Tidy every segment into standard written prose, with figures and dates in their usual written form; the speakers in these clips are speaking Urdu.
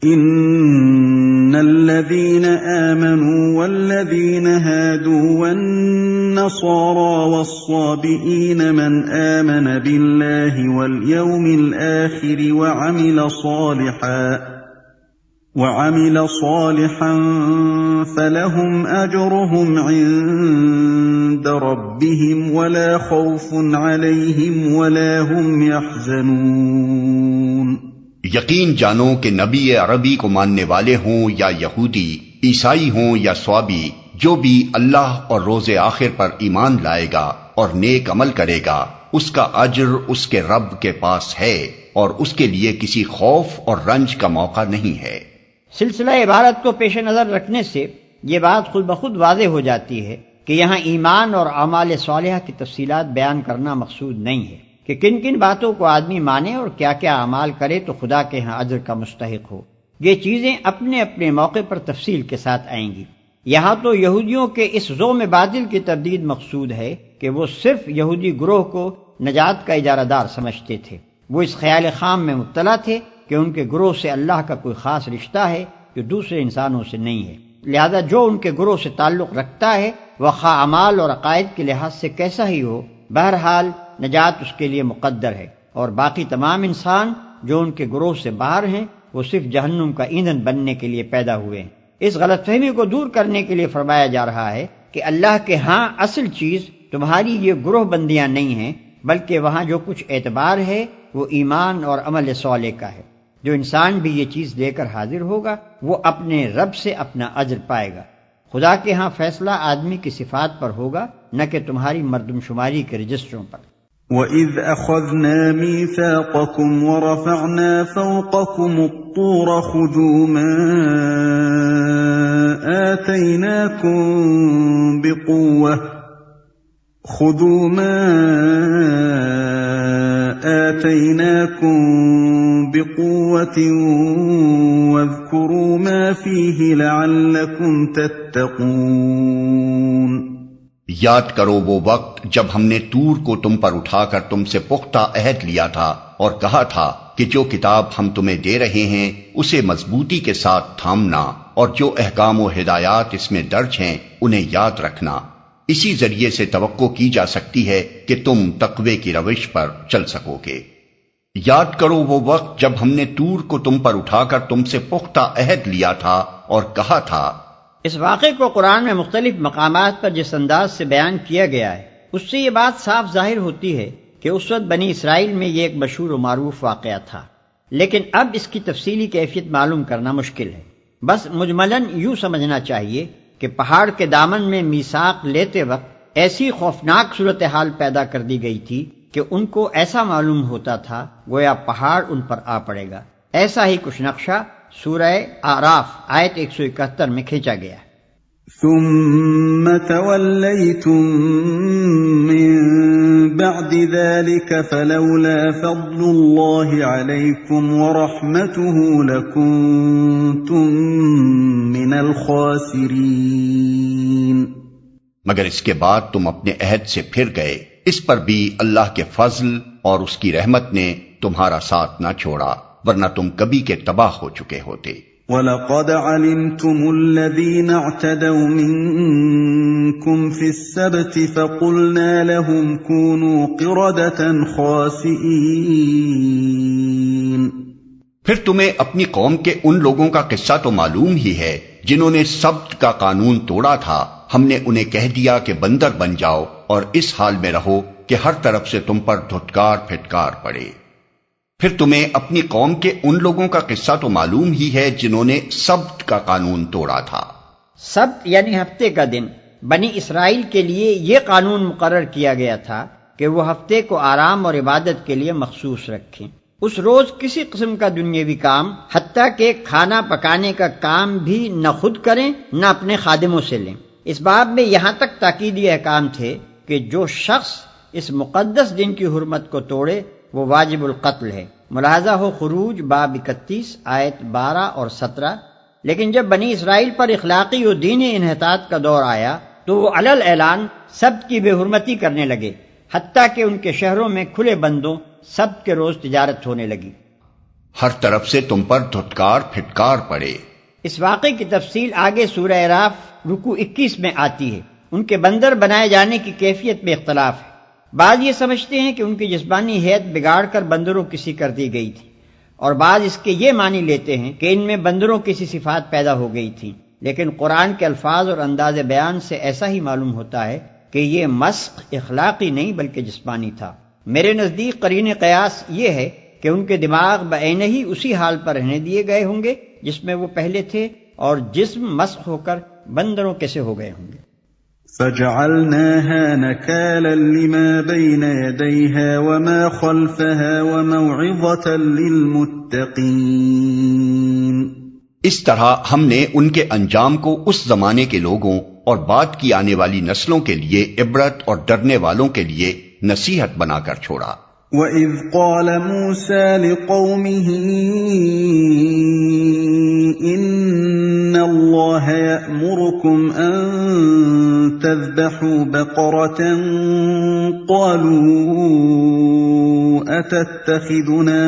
إن الذين آمنوا والذين هادوا والنصارى والصابئين من آمن بالله واليوم الآخر وعمل صالحا فلهم أجرهم عند ربهم ولا خوف عليهم ولا هم يحزنون۔ یقین جانو کہ نبی عربی کو ماننے والے ہوں یا یہودی، عیسائی ہوں یا صابی، جو بھی اللہ اور روز آخر پر ایمان لائے گا اور نیک عمل کرے گا، اس کا اجر اس کے رب کے پاس ہے اور اس کے لیے کسی خوف اور رنج کا موقع نہیں ہے۔ سلسلہ عبارت کو پیش نظر رکھنے سے یہ بات خود بخود واضح ہو جاتی ہے کہ یہاں ایمان اور اعمال صالحہ کی تفصیلات بیان کرنا مقصود نہیں ہے کہ کن کن باتوں کو آدمی مانے اور کیا کیا اعمال کرے تو خدا کے ہاں اجر کا مستحق ہو۔ یہ چیزیں اپنے اپنے موقع پر تفصیل کے ساتھ آئیں گی۔ یہاں تو یہودیوں کے اس ذوم باطل کی تردید مقصود ہے کہ وہ صرف یہودی گروہ کو نجات کا اجارہ دار سمجھتے تھے۔ وہ اس خیال خام میں مبتلا تھے کہ ان کے گروہ سے اللہ کا کوئی خاص رشتہ ہے جو دوسرے انسانوں سے نہیں ہے، لہذا جو ان کے گروہ سے تعلق رکھتا ہے وہ خواہ اعمال اور عقائد کے لحاظ سے کیسا ہی ہو، بہرحال نجات اس کے لیے مقدر ہے، اور باقی تمام انسان جو ان کے گروہ سے باہر ہیں وہ صرف جہنم کا ایندھن بننے کے لیے پیدا ہوئے ہیں۔ اس غلط فہمی کو دور کرنے کے لیے فرمایا جا رہا ہے کہ اللہ کے ہاں اصل چیز تمہاری یہ گروہ بندیاں نہیں ہیں، بلکہ وہاں جو کچھ اعتبار ہے وہ ایمان اور عمل صالح کا ہے۔ جو انسان بھی یہ چیز لے کر حاضر ہوگا وہ اپنے رب سے اپنا اجر پائے گا۔ خدا کے ہاں فیصلہ آدمی کی صفات پر ہوگا، نہ کہ تمہاری مردم شماری کے رجسٹروں پر۔ وَإِذْ أَخَذْنَا مِيثَاقَكُمْ وَرَفَعْنَا فَوْقَكُمُ الطُّورَ خُذُوا مَا آتَيْنَاكُمْ بِقُوَّةٍ وَاذْكُرُوا مَا فِيهِ لَعَلَّكُمْ تَتَّقُونَ۔ یاد کرو وہ وقت جب ہم نے طور کو تم پر اٹھا کر تم سے پختہ عہد لیا تھا اور کہا تھا کہ جو کتاب ہم تمہیں دے رہے ہیں اسے مضبوطی کے ساتھ تھامنا اور جو احکام و ہدایات اس میں درج ہیں انہیں یاد رکھنا۔ اسی ذریعے سے توقع کی جا سکتی ہے کہ تم تقوی کی روش پر چل سکو گے۔ یاد کرو وہ وقت جب ہم نے طور کو تم پر اٹھا کر تم سے پختہ عہد لیا تھا اور کہا تھا۔ اس واقعے کو قرآن میں مختلف مقامات پر جس انداز سے بیان کیا گیا ہے اس سے یہ بات صاف ظاہر ہوتی ہے کہ اس وقت بنی اسرائیل میں یہ ایک مشہور و معروف واقعہ تھا، لیکن اب اس کی تفصیلی کیفیت معلوم کرنا مشکل ہے۔ بس مجملاً یوں سمجھنا چاہیے کہ پہاڑ کے دامن میں میثاق لیتے وقت ایسی خوفناک صورتحال پیدا کر دی گئی تھی کہ ان کو ایسا معلوم ہوتا تھا گویا پہاڑ ان پر آ پڑے گا۔ ایسا ہی کچھ نقشہ سورہ اعراف آیت 171 میں کھینچا گیا۔ ثم تولیتم من بعد ذلك فلولا فضل اللہ علیکم ورحمته لکنتم من الخاسرین۔ مگر اس کے بعد تم اپنے عہد سے پھر گئے، اس پر بھی اللہ کے فضل اور اس کی رحمت نے تمہارا ساتھ نہ چھوڑا، ورنہ تم کبھی کے تباہ ہو چکے ہوتے۔ وَلَقَدْ عَلِمْتُمُ الَّذِينَ اعْتَدَوْا مِنكُمْ فِي السَّبْتِ فَقُلْنَا لَهُمْ كُونُوا قِرَدَةً خَاسِئِينَ۔ پھر تمہیں اپنی قوم کے ان لوگوں کا قصہ تو معلوم ہی ہے جنہوں نے سبت کا قانون توڑا تھا، ہم نے انہیں کہہ دیا کہ بندر بن جاؤ اور اس حال میں رہو کہ ہر طرف سے تم پر دھتکار پھٹکار پڑے۔ پھر تمہیں اپنی قوم کے ان لوگوں کا قصہ تو معلوم ہی ہے جنہوں نے سبت کا قانون توڑا تھا۔ سبت یعنی ہفتے کا دن۔ بنی اسرائیل کے لیے یہ قانون مقرر کیا گیا تھا کہ وہ ہفتے کو آرام اور عبادت کے لیے مخصوص رکھیں۔ اس روز کسی قسم کا دنیاوی کام حتیٰ کہ کھانا پکانے کا کام بھی نہ خود کریں نہ اپنے خادموں سے لیں۔ اس باب میں یہاں تک تاکیدی احکام تھے کہ جو شخص اس مقدس دن کی حرمت کو توڑے وہ واجب القتل ہے۔ ملاحظہ ہو خروج باب 31 آیت 12 اور 17۔ لیکن جب بنی اسرائیل پر اخلاقی و دینی انحطاط کا دور آیا تو وہ علل اعلان سبت کی بے حرمتی کرنے لگے، حتیٰ کہ ان کے شہروں میں کھلے بندوں سبت کے روز تجارت ہونے لگی۔ ہر طرف سے تم پر دھتکار پھٹکار پڑے۔ اس واقعے کی تفصیل آگے سورہ اعراف رکوع 21 میں آتی ہے۔ ان کے بندر بنائے جانے کی کیفیت میں اختلاف ہے۔ بعض یہ سمجھتے ہیں کہ ان کی جسمانی ہیئت بگاڑ کر بندروں کی سی کر دی گئی تھی، اور بعض اس کے یہ معنی لیتے ہیں کہ ان میں بندروں کی سی صفات پیدا ہو گئی تھی، لیکن قرآن کے الفاظ اور انداز بیان سے ایسا ہی معلوم ہوتا ہے کہ یہ مسخ اخلاقی نہیں بلکہ جسمانی تھا۔ میرے نزدیک قرین قیاس یہ ہے کہ ان کے دماغ بعینہ ہی اسی حال پر رہنے دیے گئے ہوں گے جس میں وہ پہلے تھے، اور جسم مسخ ہو کر بندروں کیسے ہو گئے ہوں گے۔ فَجَعَلْنَاهَا نَكَالًا لِمَا بَيْنَ يَدَيْهَا وَمَا خَلْفَهَا وَمَوْعِظَةً لِلْمُتَّقِينَ۔ اس طرح ہم نے ان کے انجام کو اس زمانے کے لوگوں اور بعد کی آنے والی نسلوں کے لیے عبرت اور ڈرنے والوں کے لیے نصیحت بنا کر چھوڑا۔ وَإِذْ قَالَ مُوسَىٰ لِقَوْمِهِ إِنَّ اللَّهَ يَأْمُرُكُمْ أَن تَذْبَحُوا بَقَرَةً قَالُوا أَتَتَّخِذُنَا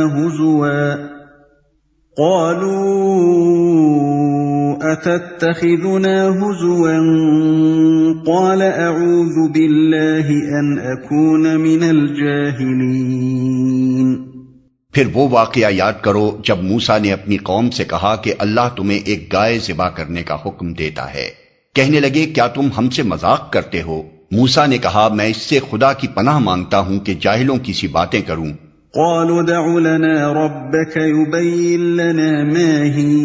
هُزُوًا قَالَ أَعُوذُ بِاللَّهِ أَنْ أَكُونَ مِنَ الْجَاهِلِينَ۔ پھر وہ واقعہ یاد کرو جب موسیٰ نے اپنی قوم سے کہا کہ اللہ تمہیں ایک گائے ذبح کرنے کا حکم دیتا ہے۔ کہنے لگے کیا تم ہم سے مذاق کرتے ہو؟ موسیٰ نے کہا میں اس سے خدا کی پناہ مانگتا ہوں کہ جاہلوں کی سی باتیں کروں۔ قالوا ادع لنا ربك يبين لنا ما هي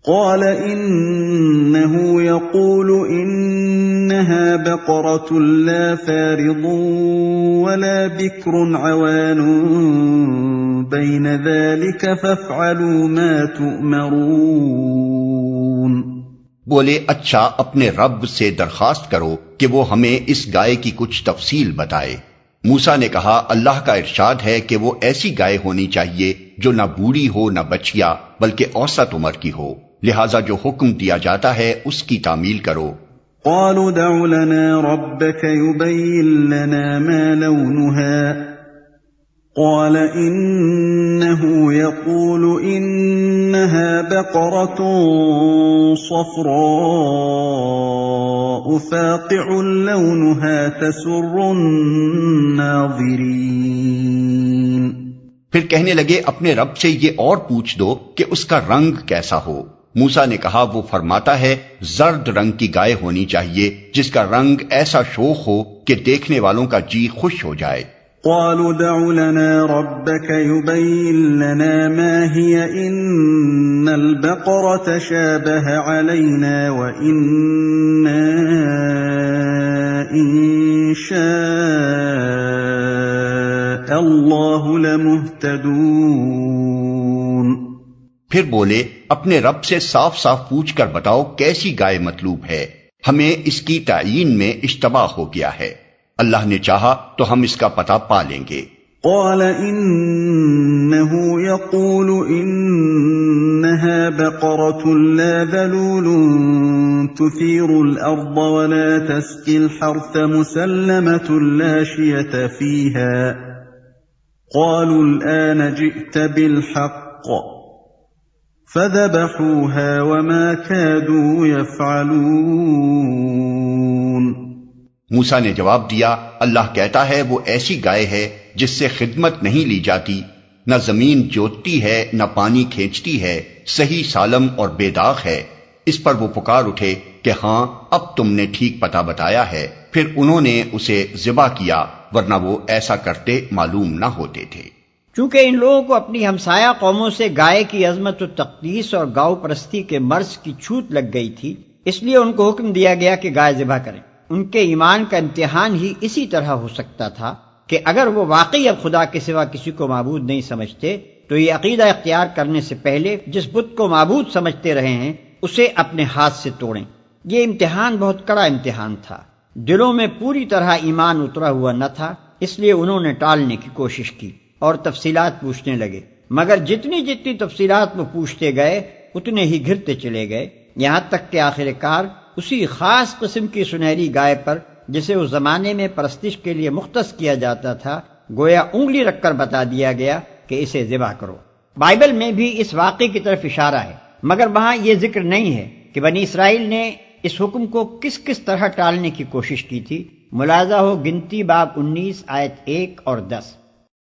قال إنه يقول إنها بقرة لا فارض ولا بكر عوان بين ذلك فافعلوا ما تؤمرون۔ بولے اچھا اپنے رب سے درخواست کرو کہ وہ ہمیں اس گائے کی کچھ تفصیل بتائے۔ موسیٰ نے کہا اللہ کا ارشاد ہے کہ وہ ایسی گائے ہونی چاہیے جو نہ بوڑھی ہو نہ بچیا بلکہ اوسط عمر کی ہو، لہذا جو حکم دیا جاتا ہے اس کی تعمیل کرو۔ قالوا ادع لنا ربك يبين لنا ما لونها قال إنه يقول إنها بقرة صفراء فاقع لونها تسر الناظرين۔ پھر کہنے لگے اپنے رب سے یہ اور پوچھ دو کہ اس کا رنگ کیسا ہو۔ موسیٰ نے کہا وہ فرماتا ہے زرد رنگ کی گائے ہونی چاہیے جس کا رنگ ایسا شوخ ہو کہ دیکھنے والوں کا جی خوش ہو جائے۔ قالوا ادع لنا ربك يبين لنا ما هي إن البقرة شابه علينا وإنا إن شاء الله لمهتدون۔ پھر بولے اپنے رب سے صاف صاف پوچھ کر بتاؤ کیسی گائے مطلوب ہے، ہمیں اس کی تعیین میں اشتباہ ہو گیا ہے، اللہ نے چاہا تو ہم اس کا پتہ پا لیں گے۔ قال إنه يقول إنها بقرة لا ذلول تثير الأرض ولا تسقي الحرث مسلمة لا شية فيها قالوا الآن جئت بالحق فذبحوها وما كادوا يفعلون۔ موسیٰ نے جواب دیا اللہ کہتا ہے وہ ایسی گائے ہے جس سے خدمت نہیں لی جاتی، نہ زمین جوتتی ہے نہ پانی کھینچتی ہے، صحیح سالم اور بے داغ ہے۔ اس پر وہ پکار اٹھے کہ ہاں اب تم نے ٹھیک پتہ بتایا ہے، پھر انہوں نے اسے ذبح کیا ورنہ وہ ایسا کرتے معلوم نہ ہوتے تھے۔ چونکہ ان لوگوں کو اپنی ہمسایہ قوموں سے گائے کی عظمت و تقدیس اور گاؤ پرستی کے مرض کی چھوت لگ گئی تھی، اس لیے ان کو حکم دیا گیا کہ گائے ذبح کریں۔ ان کے ایمان کا امتحان ہی اسی طرح ہو سکتا تھا کہ اگر وہ واقعی اب خدا کے سوا کسی کو معبود نہیں سمجھتے تو یہ عقیدہ اختیار کرنے سے پہلے جس بت کو معبود سمجھتے رہے ہیں اسے اپنے ہاتھ سے توڑیں۔ یہ امتحان بہت کڑا امتحان تھا، دلوں میں پوری طرح ایمان اترا ہوا نہ تھا، اس لیے انہوں نے ٹالنے کی کوشش کی اور تفصیلات پوچھنے لگے، مگر جتنی جتنی تفصیلات وہ پوچھتے گئے اتنے ہی گھرتے چلے گئے، یہاں تک کہ آخر کار اسی خاص قسم کی سنہری گائے پر جسے اس زمانے میں پرستش کے لیے مختص کیا جاتا تھا گویا انگلی رکھ کر بتا دیا گیا کہ اسے ذبح کرو۔ بائبل میں بھی اس واقعے کی طرف اشارہ ہے، مگر وہاں یہ ذکر نہیں ہے کہ بنی اسرائیل نے اس حکم کو کس کس طرح ٹالنے کی کوشش کی تھی۔ ملاحظہ ہو گنتی باب 19 آیت 1 اور 10۔